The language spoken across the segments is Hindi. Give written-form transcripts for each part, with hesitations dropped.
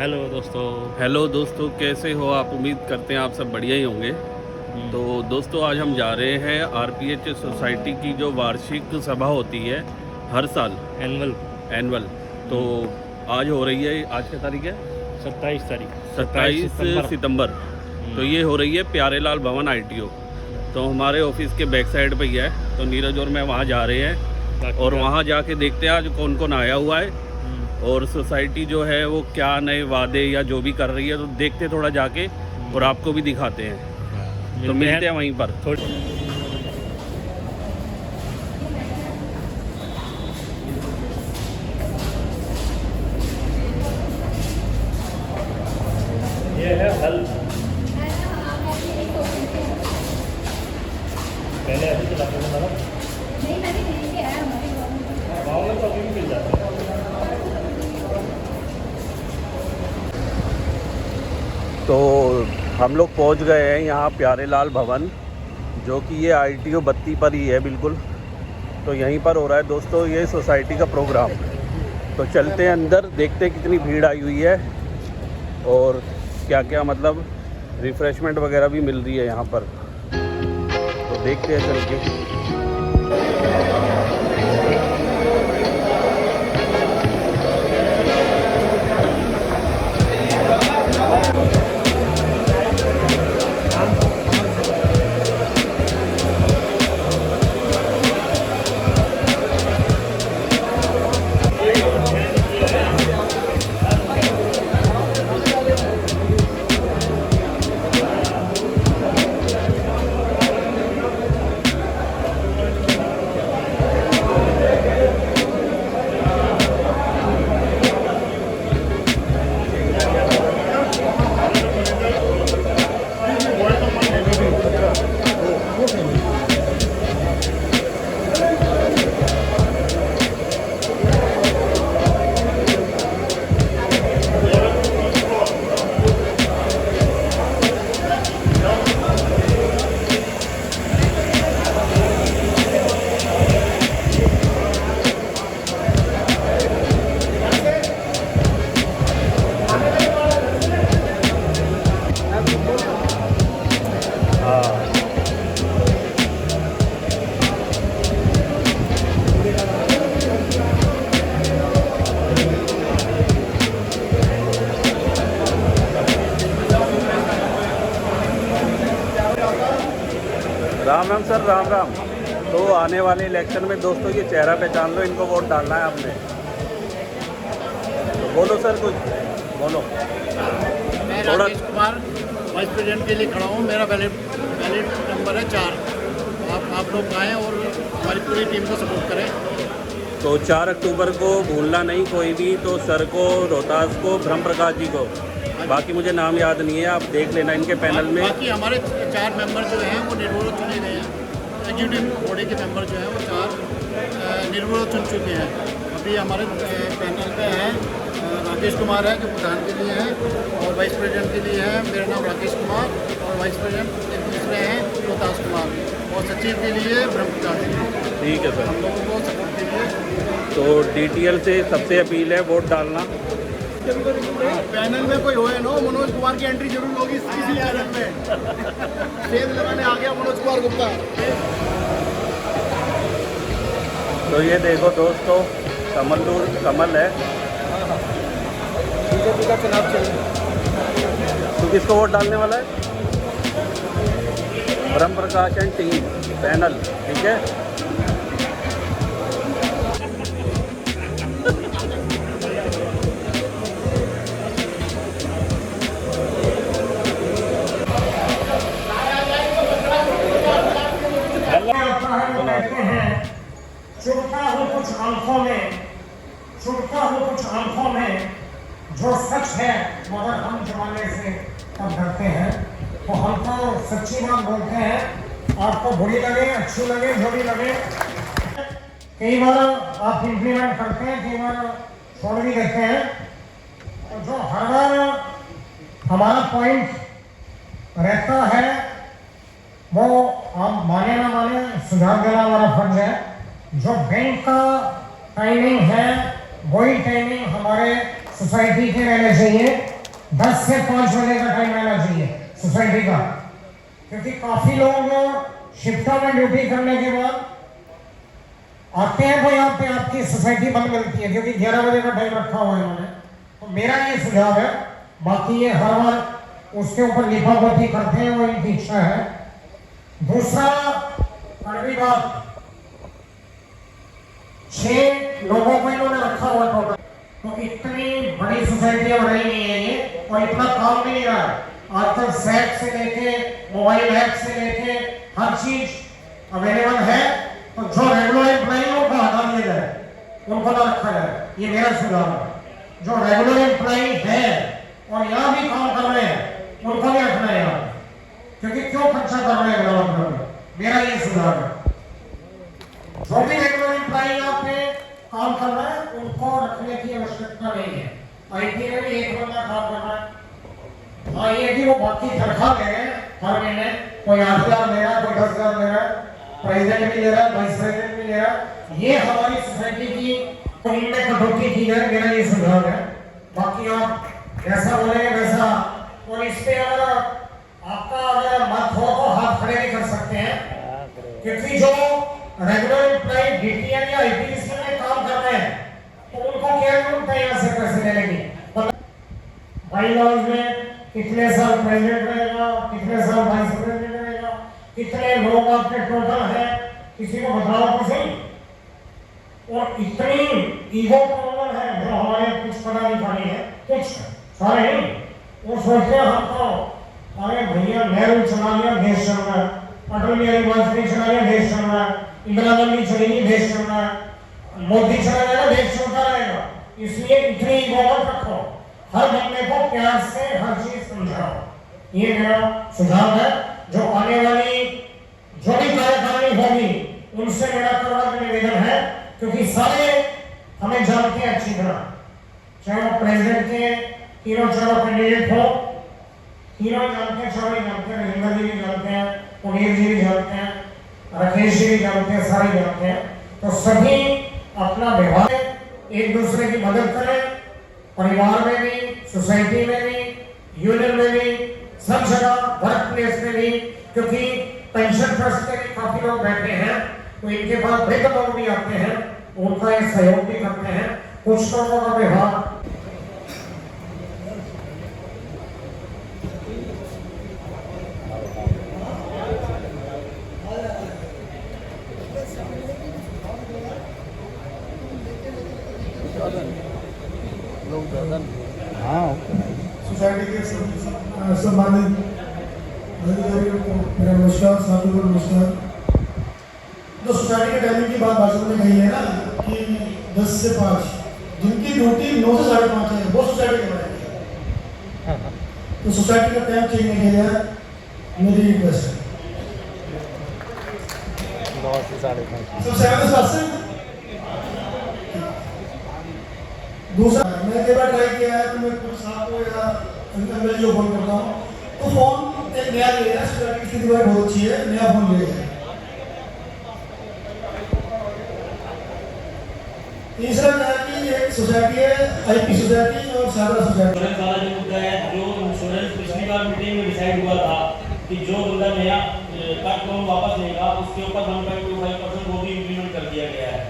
हेलो दोस्तों, कैसे हो आप? उम्मीद करते हैं आप सब बढ़िया ही होंगे। तो दोस्तों, आज हम जा रहे हैं आरपीएच सोसाइटी की जो वार्षिक सभा होती है हर साल, एनुअल। तो आज हो रही है, आज क्या तारीख है? 27 सितंबर। तो ये हो रही है प्यारे लाल भवन आईटीओ। तो हमारे ऑफिस के बैक साइड पे ही है। तो नीरज और मैं वहाँ जा रहे हैं और वहाँ जाके देखते हैं आज कौन कौन आया हुआ है और सोसाइटी जो है वो क्या नए वादे या जो भी कर रही है। तो देखते थोड़ा जाके और आपको भी दिखाते हैं। तो मिलते हैं वहीं पर। ये है हल। पहले अभी चला के मतलब नहीं, मैंने खरीद के आया हमारे गाँव में तो अभी भी मिल जाता है। तो हम लोग पहुंच गए हैं यहाँ प्यारे लाल भवन, जो कि ये आईटीओ बत्ती पर ही है बिल्कुल। तो यहीं पर हो रहा है दोस्तों ये सोसाइटी का प्रोग्राम। तो चलते हैं अंदर, देखते हैं कितनी भीड़ आई हुई है और क्या क्या मतलब रिफ़्रेशमेंट वगैरह भी मिल रही है यहाँ पर। तो देखते हैं चल के। राम राम सर, राम राम। तो आने वाले इलेक्शन में दोस्तों ये चेहरा पहचान लो, इनको वोट डालना है आपने। तो बोलो सर, कुछ बोलो। मैं थोड़ा राकेश कुमार वाइस प्रेसिडेंट के लिए खड़ा हूँ। मेरा बैलेट नंबर है 4। आप लोग आएँ और हमारी पूरी टीम को सपोर्ट करें। तो 4 अक्टूबर को भूलना नहीं कोई भी। तो सर को, रोहतास को, ब्रह्म प्रकाश जी को, बाकी मुझे नाम याद नहीं है, आप देख लेना इनके पैनल में। बाकी हमारे 4 मेंबर जो हैं वो निर्विरोध चुने गए हैं। एग्जीक्यूटिव बॉडी के मेंबर जो हैं वो 4 निर्विरोध चुन चुके हैं। अभी हमारे पैनल पे हैं राकेश कुमार है जो प्रधान के लिए हैं और वाइस प्रेसिडेंट के लिए है मेरा नाम राकेश कुमार और वाइस प्रेसिडेंट दूसरे हैं रोहतास कुमार और सचिव के लिए ब्रह्म प्रकाश जी। ठीक है सर, हम लोगों को सपोर्ट कीजिए। तो डीटीएल से सबसे अपील है वोट डालना। पैनल में कोई होए नो, मनोज कुमार की एंट्री जरूर होगी किसी पैनल में। स्टेज लगाने आ गया मनोज कुमार गुप्ता। तो ये देखो दोस्तों, कमल है। बीजेपी का चुनाव चल रहा है। तो किसको वोट डालने वाला है? ब्रह्म प्रकाश एंड टीम पैनल, ठीक है। कहते हैं चुभता हो कुछ आंखों में, चुभता हो कुछ आंखों में, जो सच है मगर हम जमाने से तब डरते हैं। तो हम तो सच्ची बात बोलते हैं, आपको बुरी लगे अच्छी लगे जो भी लगे। कई बार आप इम्प्लीमेंट करते हैं, कई बार छोड़ भी देते हैं। तो जो हर बार हमारा पॉइंट रहता है वो आप माने ना माने सुधार देना हमारा फर्ज है। जो बैंक का टाइमिंग है वही टाइमिंग हमारे सोसाइटी के रहने चाहिए। 10 से 5 बजे का टाइम रहना चाहिए सोसाइटी का, क्योंकि काफी लोग शिफ्टों में ड्यूटी करने के बाद आते हैं तो यहाँ पे आपकी सोसाइटी बंद मिलती है, क्योंकि 11 बजे का टाइम रखा हुआ है इन्होंने। तो मेरा ये सुझाव है, बाकी ये हर बार उसके ऊपर लिपापोती करते हैं, वो इनकी इच्छा है। दूसरा कड़वी बात, 6 लोगों को इन्होंने रखा हुआ टोटल, तो इतनी बड़ी सोसाइटी हो रही नहीं है ये, और इतना काम भी नहीं रहा है। आजकल सेट से लेके मोबाइल ऐप से लेके हर चीज अवेलेबल है, तो जो रेगुलर एम्प्लॉई है उनको हटा दिया जाए, उनको ना रखा जाए, ये मेरा सुझाव है। जो रेगुलर एम्प्लॉई है और यहाँ भी काम कर रहे हैं उनको भी रखना है यहाँ, क्योंकि क्यों खर्चा कर रहे हैं डेवलपमेंट में, मेरा ये सुझाव है। जो भी रेगुलर एम्प्लॉई यहाँ पे काम कर रहा है उनको रखने की आवश्यकता नहीं है। आईटी में भी एक बंदा काम कर रहा है, हाँ ये कि वो बाकी तनख्वाह ले रहे हैं हर महीने, कोई 8,000 ले रहा है, कोई 10,000 ले रहा है, प्रेसिडेंट भी ले रहा है, वाइस प्रेसिडेंट भी ले रहा है। ये हमारी सोसाइटी की में कटौती की जाए, मेरा ये सुझाव है। बाकी आप जैसा बोलेंगे वैसा, और इस पे अगर आपका अगर मत हो तो हाथ खड़े भी कर सकते हैं, क्योंकि जो रेगुलर एम्प्लॉय डीटीएन या आईपीएस में काम कर रहे हैं तो उनको क्या जरूरत है यहाँ से पैसे लेने की। बाई लॉज में कितने साल प्रेसिडेंट रहेगा, कितने साल वाइस प्रेसिडेंट रहेगा, कितने लोग आपके टोटल है, किसी को बताओ तो सही। और इतनी ईगो प्रॉब्लम है जो हमारे कुछ पता नहीं पड़ी है, कुछ सारे नहीं, वो सोचते हैं हम तो अरे भैया नेहरू चला लिया देश चल रहा है, अटल बिहारी वाजपेयी चला लिया देश चल रहा है, इंदिरा गांधी चलेगी देश चल रहा है, मोदी चला जाएगा देश चलता रहेगा। इसलिए इतनी ईगो मत रखो, हर बंदे को प्यार से हर चीज समझाओ, ये मेरा सुझाव है। जो आने वाली जो भी कार्यकारिणी होगी उनसे मेरा कड़ा निवेदन है, क्योंकि सारे हमें जानते हैं अच्छी तरह, चाहे वो प्रेसिडेंट के तीनों चारों कैंडिडेट हो, तीनों जानते हैं, चारों जानते हैं, राजेंद्र जी भी जानते हैं, पुनीर जी भी जानते हैं, राकेश जी भी जानते हैं, सारे जानते हैं। तो सभी अपना व्यवहार एक दूसरे की मदद करें, परिवार में भी, सोसाइटी में भी, यूनियन में भी, सब जगह, वर्क प्लेस में भी, क्योंकि पेंशन ट्रस्ट के भी काफी लोग बैठे हैं, तो इनके पास वृद्ध लोग भी आते हैं, उनका ये सहयोग भी करते हैं। कुछ लोगों का व्यवहार सोसाइटी के सम्मानित अधिकारियों को मेरा नमस्कार, साथियों को नमस्कार। जो सोसाइटी के टाइमिंग की बात भाषण में कही है ना कि 10 से 5, जिनकी ड्यूटी 9 से 5:30 है वो सोसाइटी के बारे में, तो सोसाइटी का टाइम चेंज नहीं किया जाए, मेरी रिक्वेस्ट है। 9 से 5:30 सब सहमत से। दूसरा, मैंने कई बार ट्राई किया है, तो मैं कुछ साथ को या अंकल जी को फोन करता हूँ, तो फोन एक नया ले है, सोसाइटी की स्थिति बहुत अच्छी है, नया फोन ले है। तीसरा क्या है कि एक सोसाइटी है आईपी सोसाइटी और सादा सोसाइटी। इंश्योरेंस वाला जो मुद्दा है, जो इंश्योरेंस पिछली बार मीटिंग में डिसाइड हुआ था कि जो बंदा नया कट लोन वापस लेगा उसके ऊपर 1.25% वो भी इम्प्लीमेंट कर दिया गया है,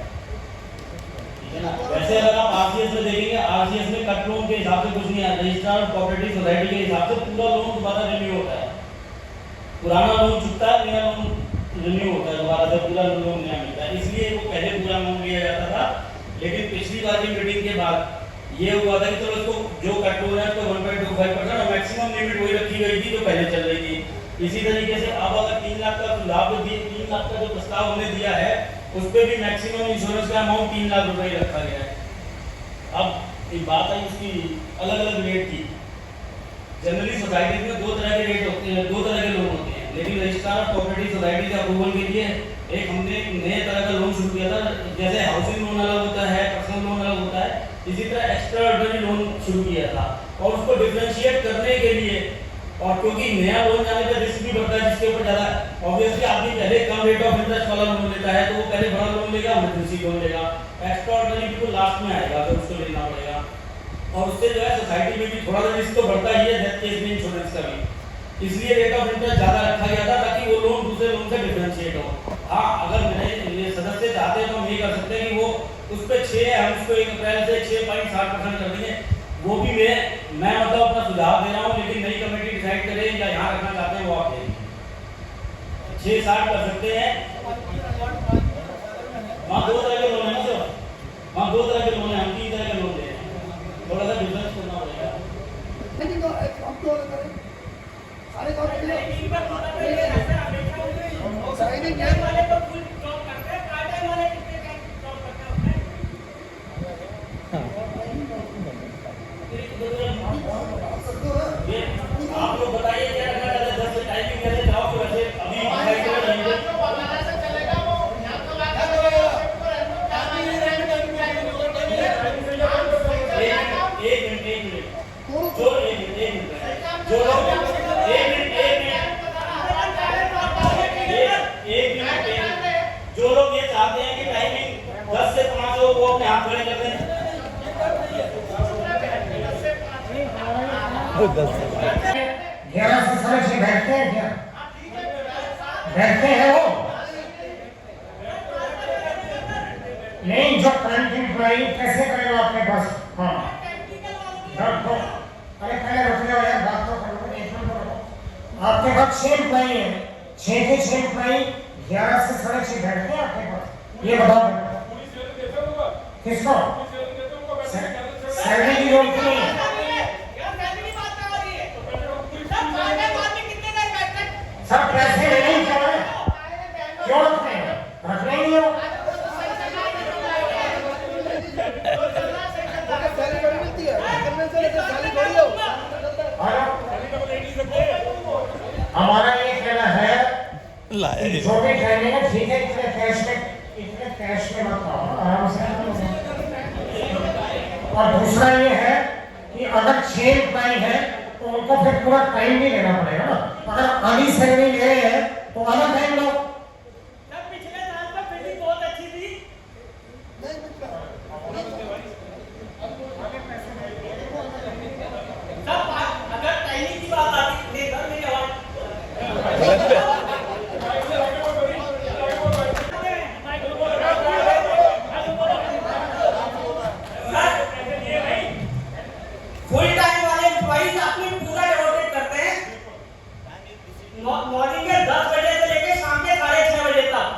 ठीक है ना। वैसे अगर आप आरसीएस में देखेंगे, आरसीएस में कट लोन के हिसाब से कुछ नहीं है, रजिस्ट्रार कोऑपरेटिव सोसाइटी के हिसाब से पूरा लोन दोबारा रिन्यू होता है, पुराना लोन चुकता है, नया लोन रिन्यू होता है, दोबारा से पूरा लोन नया मिलता है। इसलिए वो पहले पूरा लोन लिया जाता था, लेकिन पिछली बार की मीटिंग के बाद ये हुआ था कि चलो इसको जो कट लोन है उसको 1.25% और मैक्सिमम लिमिट वही रखी गई थी जो पहले चल रही थी। इसी तरीके से अब अगर 3 लाख का लाभ 3 लाख का जो प्रस्ताव हमने दिया है उस पर भी मैक्सिमम इंश्योरेंस का अमाउंट 3 लाख रुपए रखा गया है। अब एक बात आई उसकी अलग अलग रेट की। जनरली सोसाइटी में 2 तरह के रेट होते हैं, 2 तरह के लोन होते हैं, लेकिन रजिस्ट्रार और कोऑपरेटिव सोसाइटी के अप्रूवल के लिए एक हमने नए तरह का लोन शुरू किया था। जैसे हाउसिंग लोन अलग होता है, पर्सनल लोन अलग होता है, इसी तरह एक्स्ट्रा ऑर्डिनरी लोन शुरू किया था। और उसको डिफरेंशिएट करने के लिए, और क्योंकि नया लोन जाने पर रिस्क भी बढ़ता है, जिसके ऊपर ज़्यादा ऑब्वियसली आदमी पहले कम रेट ऑफ इंटरेस्ट वाला लोन लेता है तो वो पहले बड़ा लोन लेगा, इमरजेंसी लोन लेगा, एक्स्ट्रा ऑर्डिनरी को लास्ट में आएगा तो उसको लेना पड़ेगा। और उससे जो है सोसाइटी में भी थोड़ा सा रिस्क तो बढ़ता ही है डेथ केस में इंश्योरेंस का भी। इसलिए रेट ऑफ इंटरेस्ट ज़्यादा रखा गया था ताकि वो लोन दूसरे लोन से डिफरेंशिएट हो। हाँ, अगर मेरे सदस्य चाहते हैं तो हम ये कर सकते हैं कि वो उस पर 6 है, हम उसको 1 अप्रैल से 6.60% कर देंगे। वो भी मैं मतलब अपना सुझाव दे रहा हूँ, लेकिन नई कमेटी डिसाइड करे या यहाँ रखना चाहते हैं वो आप देंगे। 6.60 कर सकते हैं। वहाँ 2 तरह के लोन है ना सर, वहाँ 2 तरह के लोन है, हम 3 तरह के लोन दे रहे हैं। थोड़ा सा डिफरेंस करना पड़ेगा। लेकिन हम तो सारे काम साइनिंग है आप लोग बताइए क्या रखना चाहते हैं? 10 से टाइमिंग कैसे जाओ कि वैसे अभी एक मिनट जो लोग ये चाहते हैं कि टाइमिंग 10 से 5 हो वो अपने हाथ खड़े कर दें। 11 से 6:30 बैठते हैं क्या? बैठते हैं वो नहीं, जो करंट एम्प्लॉई कैसे करेगा अपने पास? हाँ, अरे पहले रुक जाओ यार, बात तो करो, एक मिनट करो। आपके पास 6 एम्प्लॉई है, 6 के 6 एम्प्लॉई 11 से 6:30 बैठते हैं आपके पास? ये बताओ किसको सैलरी की जरूरत नहीं है? सब पैसे नहीं क्यों है? क्यों रखते हैं? रखने नहीं हो। हमारा ये कहना है जो भी ट्रेनिंग है ठीक है, इतने कैश में मत आओ, आराम से। और दूसरा ये है कि अगर 6 एम्प्लॉई है तो उनको फिर पूरा टाइम भी लेना पड़ेगा ना। अगर आधी सैलरी ले रहे हैं तो आधा टाइम लो। पिछले साल तो फिटिंग बहुत अच्छी थी। अगर टाइमिंग की बात आती है घर में फुल टाइम वाले एम्प्लॉइज अपनी पूरा डेवोटेड करते हैं मॉर्निंग के 10 बजे से लेकर शाम के 6:30 बजे तक,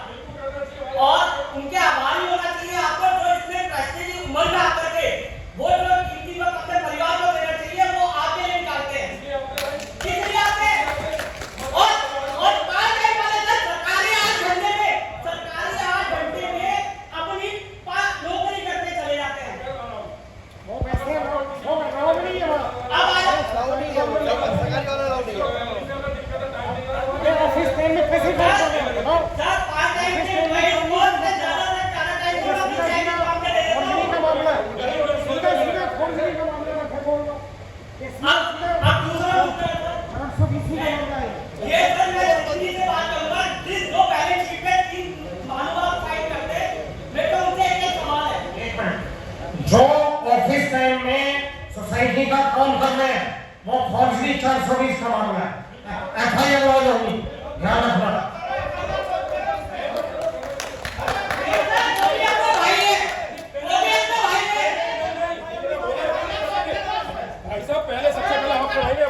और उनके आभारी होना चाहिए आपको जो इतने पैसे की उम्र में आकर के वो जो कीमती वक्त अपने परिवार को देना चाहिए वो आपके लिए निकालते हैं। किस लिए आते हैं? और 5 टाइम वाले सरकारी 8 घंटे में अपनी नौकरी करते चले जाते हैं। ऑफिस टाइम में पैसे जो ऑफिस टाइम में सोसाइटी का काम कर रहे हैं वो फौजी 420 का मामला है, FIR लॉज होगी, ध्यान रखना। पहले सबसे पहले हम पढ़ाएंगे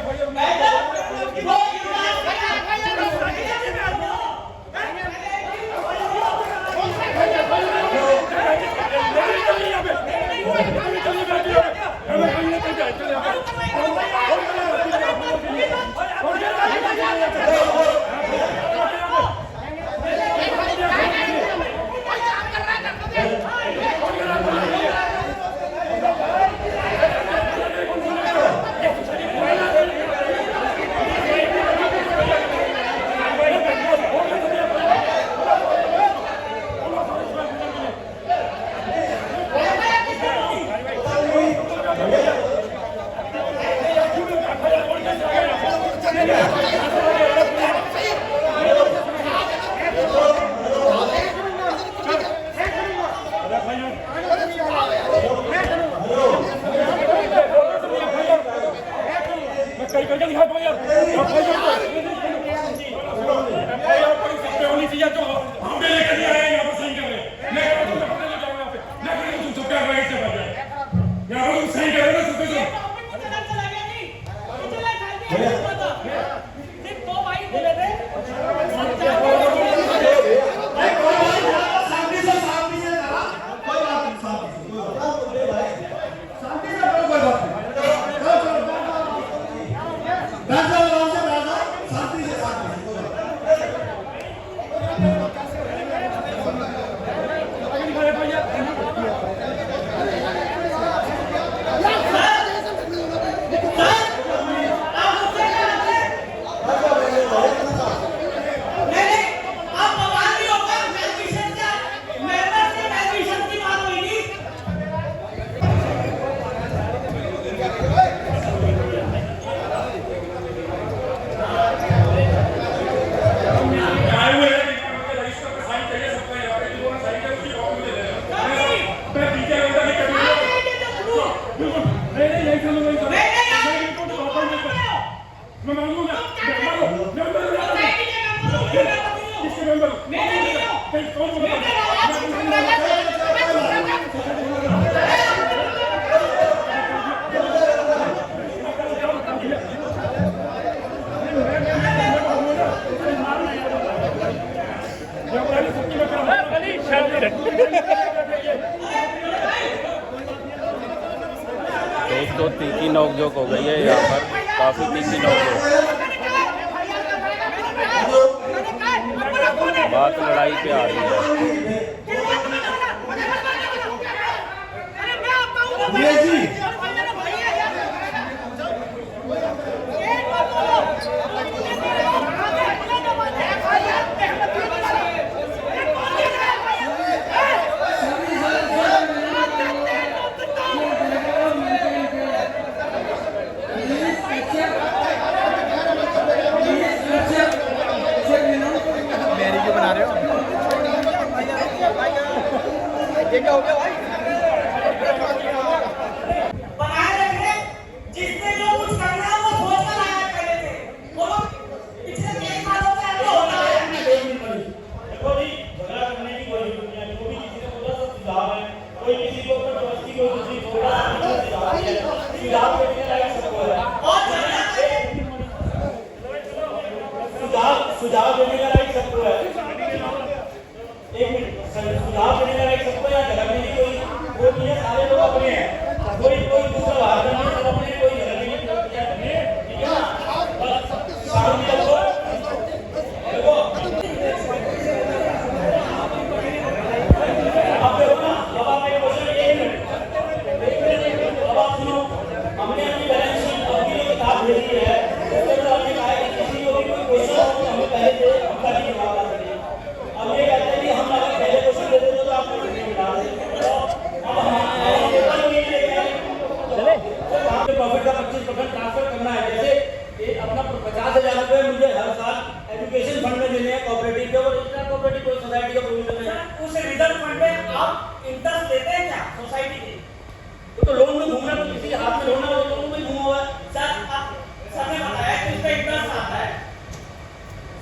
दोस्तों तीखी नोकझोंक हो गई है यहाँ पर, काफ़ी तीखी नोकझोंक, बात लड़ाई पे आ रही है। बनाए रखे, जिसने जो कुछ करना है वो सोच कर आया पहले से। वो लोग पिछले 3 सालों से ऐसा होता है। देखो जी, झगड़ा करने की कोई जरूरत नहीं है। जो भी किसी को थोड़ा सा सुझाव है, कोई किसी को ऊपर दोस्ती को किसी थोड़ा सा सुझाव है, सुझाव देने का लायक सबको है। और झगड़ा सुझाव देने का लायक सबको है। एक मिनट, सुझाव देने का लायक सबको है। झगड़ने की कोई वो नहीं है, सारे लोग अपने हैं। कोई दूसरा बाहर का नहीं, सब अपने, कोई झगड़ने की जरूरत नहीं है। ठीक है ना? बस शांति रखो। देखो अब देखो ना, अब आप मेरे क्वेश्चन एक मिनट, अब आप सुनो। हमने अपनी बैलेंस शीट अपनी जो किताब भेजी है, उसके अंदर हमने कहा है कि किसी को भी कोई क्वेश्चन हो तो हमें पहले से उसका नहीं जवाब आ सके। अब ये कहते हैं कि हम अगर पहले क्वेश्चन देते तो आप क्वेश्चन नहीं बता रहे। अब हम पेपर में ये लेके आए, चले प्रॉफिट का 25% ट्रांसफर करना है। जैसे ये अपना 50,000 रुपये मुझे हर साल एजुकेशन फंड में देने हैं कोऑपरेटिव के, और इतना कोऑपरेटिव कोई सोसाइटी का प्रोविजन है। उस रिजर्व फंड में आप इंटरेस्ट लेते हैं क्या सोसाइटी के? तो लोन में घूमना, तो किसी हाथ में लोन है, वो लोन में घूमा हुआ है। सर सर ने बताया कि उसका इंटरेस्ट आता है।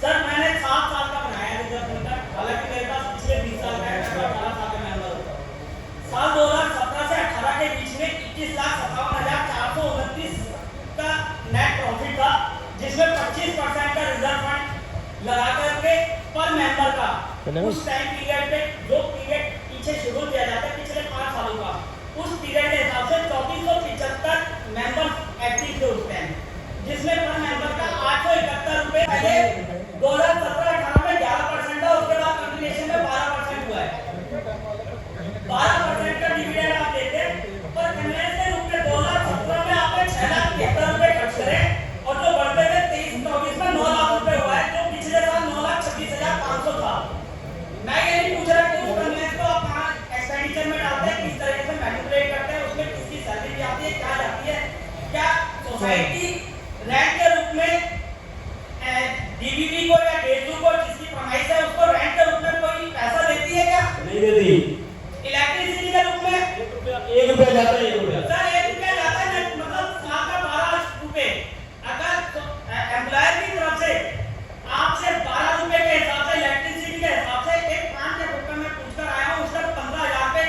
सर मैंने 7 साल का बनाया रिजर्व फंड का, हालांकि मेरे पास पिछले 20 साल का है, 18 साल का मेंबर हूं। साल 2017 से 18 के बीच में 21,57,429 का नेट प्रॉफिट था, जिसमें 25% का रिजर्व फंड लगा करके पर मेंबर का उस टाइम पीरियड पे जो पीरियड पीछे शुरू किया जाता है पिछले 5 सालों का, उस पीरियड के हिसाब से 3475 मेंबर एक्टिव थे उस टाइम, जिसमें पर मेंबर का 871 रुपए पहले 2017-18 में 11% था, उसके बाद कंटिन्यूएशन में 12% हुआ है। 12% का डिविडेंड आप देते हैं, पर कन्वेंशन रूप में 2017 में आपने 6,73,000 रुपए खर्च करे, और जो बढ़ते हुए 23-24 में 9 लाख रुपए हुआ है, जो पिछले साल 9,26,500 था। मैं ये नहीं पूछ रहा कि उस कन्वेंशन को आप कहाँ एक्सपेंडिचर में डालते हैं, किस तरीके से मैनिपुलेट करते हैं, उसमें किसकी सैलरी भी आती है, क्या जाती है, क्या सोसाइटी रेंट के रूप में डीवीडी को या डेजू को जिसकी फरमाइश है उसको रेंट के रूप में कोई पैसा देती है क्या? नहीं देती। इलेक्ट्रिसिटी के रूप में 1 रुपया जाता है, 1 रुपया। सर 1 रुपया जाता है, मतलब साल का 12 रुपए। अगर एम्प्लॉयर की तरफ से आपसे 12 रुपए के हिसाब से इलेक्ट्रिसिटी के हिसाब से एक प्लांट के रूप में पूछकर आया हूँ, उसका 15,000 रुपए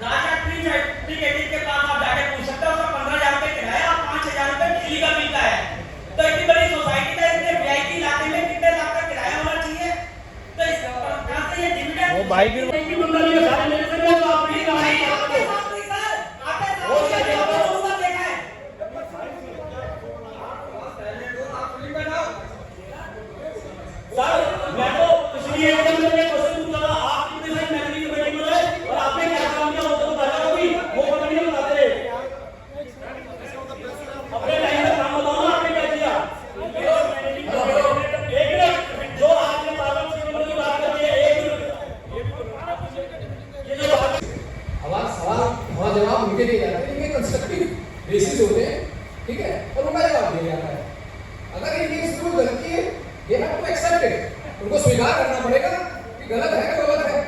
राजा ट्री फैक्ट्री के पास आप जाके पूछ सकते हो, उसका 15,000 रुपए किराया और 5,000 रुपए बिजली का बिल का है। तो इतनी बड़ी सोसाइटी का इतने वीआईपी इलाके में कितने लाख का किराया होना चाहिए? तो इस प्रकार से ये डिविडेंड वो भाई भी सारे मेरे से नहीं, तो आप भी कहानी आपके साथ नहीं सर, आपके साथ नहीं, आपने जरूर देखा है। सर मैं तो इसलिए एकदम से क्वेश्चन पूछा था, आप कितने सारी मैनेजरिंग कमेटी में रहे और आपने क्या काम किया, वो तो बताया कभी, वो पता नहीं बताते। अपने टाइम पे काम बताओ ना, आपने क्या किया। एक मिनट, जो आपने पार्लियामेंट की बात कर दी है, एक मिनट, ये जो बात सवाल वहाँ जवाब उनके दिए जाते हैं, इनके कंस्ट्रक्टिव बेसिस होते हैं, ठीक है, और उनका जवाब दिया जाता है। अगर इनकी इसमें कोई गलती है, ये हैव टू एक्सेप्ट इट, उनको स्वीकार करना पड़ेगा कि गलत है कि गलत है।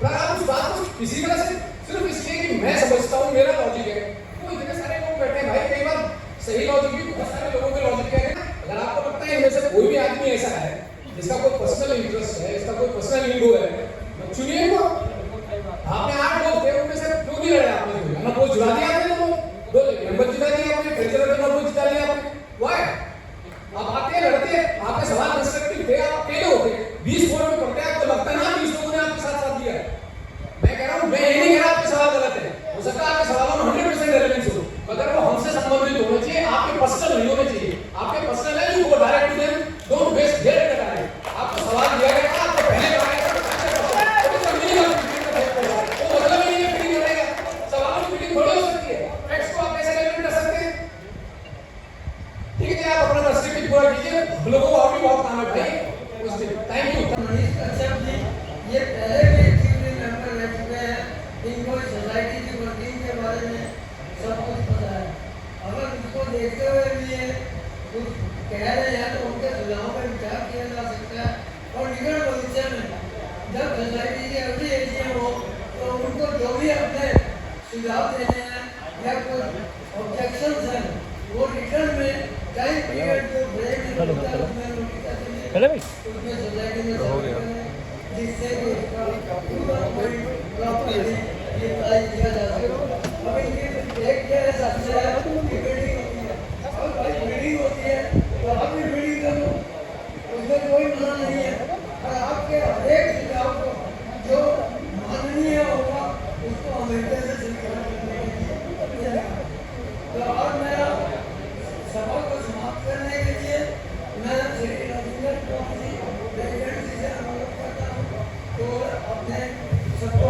पर आप उस बात को किसी तरह से सिर्फ इसलिए कि मैं समझता हूँ, मेरा लॉजिक है, वो इतने सारे लोग बैठे हैं भाई, कई बार सही लॉजिक भी बहुत सारे लोगों के लॉजिक है। अगर आपको लगता है इनमें से कोई भी आदमी ऐसा है जिसका कोई पर्सनल इंटरेस्ट है, जिसका कोई पर्सनल ईगो है, अपना पोस्ट जुड़ा दिया आपने, तो मेंबर जिता दिया आपने, ट्रेजरर का पोस्ट जिता लिया आपने। व्हाई आप आते हैं लड़ते हैं, आपके सवाल कंस्ट्रक्टिव थे, आप अकेले होते 20 वोट में पड़ते हैं, आपको लगता है ना 20 लोगों ने आपके साथ साथ दिया है। मैं कह रहा हूँ, मैं ये नहीं कह रहा आपके सवाल गलत है, हो सकता है आपके सवालों में 100% रेलेवेंस हो, मगर वो हमसे संबंधित होने चाहिए, आपके पर्सनल नहीं होने चाहिए। आपके पर्सनल है, you go direct to them, don't waste their time. आपको सवाल दिया गया था, आपको पहले कहा गया था, वो मतलब ही नहीं है मीटिंग करेगा, सवालों की मीटिंग थोड़ी हो सकती है, फैक्ट्स को आप कैसे कैलकुलेट कर सकते हैं? ठीक है, आप अपना दृष्टिकोण पूरा कीजिए, लोगों को और भी बहुत काम है भाई, उस दिन थैंक यू। ये पहले भी एक्टिव मेंबर रह चुके हैं, इनको सोसाइटी की वर्किंग के बारे में सब कुछ पता है। अगर उसको देखते हुए भी ये कुछ कह रहे हैं तो उनके सुझावों पर विचार किया जा सकता है, और निकट भविष्य में जब सोसाइटी की अगली एजीएम हो तो उनको जो भी अपने सुझाव देने हैं या कुछ ऑब्जेक्शंस हैं वो रिटर्न में टाइम पीरियड जो ब्रेक होता है उसमें नोटिस देंगे, उसमें सोसाइटी में करें, जिससे कि पूरा कोई प्रॉपर्ली ये तय किया जा सके। अब ये एक क्या है, सबसे मीटिंग होती है, और भाई मीटिंग होती है तो आप भी मीटिंग कर लो, उसमें कोई मना नहीं है, और आपके हर एक सुझाव को जो माननीय होगा उसको हमेशा से स्वीकार करने के लिए। तो और मेरा सभा को समाप्त करने के लिए मैं श्री राजेंद्र प्रेसिडेंट जी से अनुरोध करता हूँ तो अपने सबको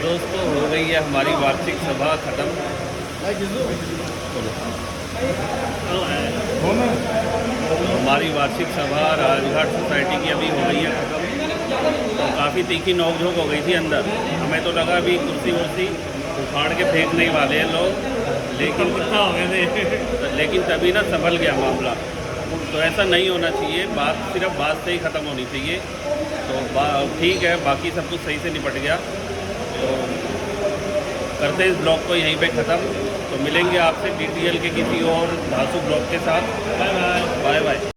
दोस्तों हो गई है हमारी वार्षिक सभा खत्म। हमारी वार्षिक सभा राजघाट सोसाइटी की अभी हो गई है खत्म। तो काफ़ी तीखी नोकझोंक हो गई थी अंदर, हमें तो लगा अभी कुर्सी वुर्सी उखाड़ के फेंकने वाले हैं लोग, लेकिन कितना हो गए थे लेकिन तभी ना संभल गया मामला। तो ऐसा नहीं होना चाहिए, बात सिर्फ बात से ही ख़त्म होनी चाहिए। तो ठीक है, बाकी सब कुछ सही से निपट गया। तो करते इस ब्लॉग को यहीं पे ख़त्म। तो मिलेंगे आपसे DTL के किसी और धासु ब्लॉग के साथ। Bye bye.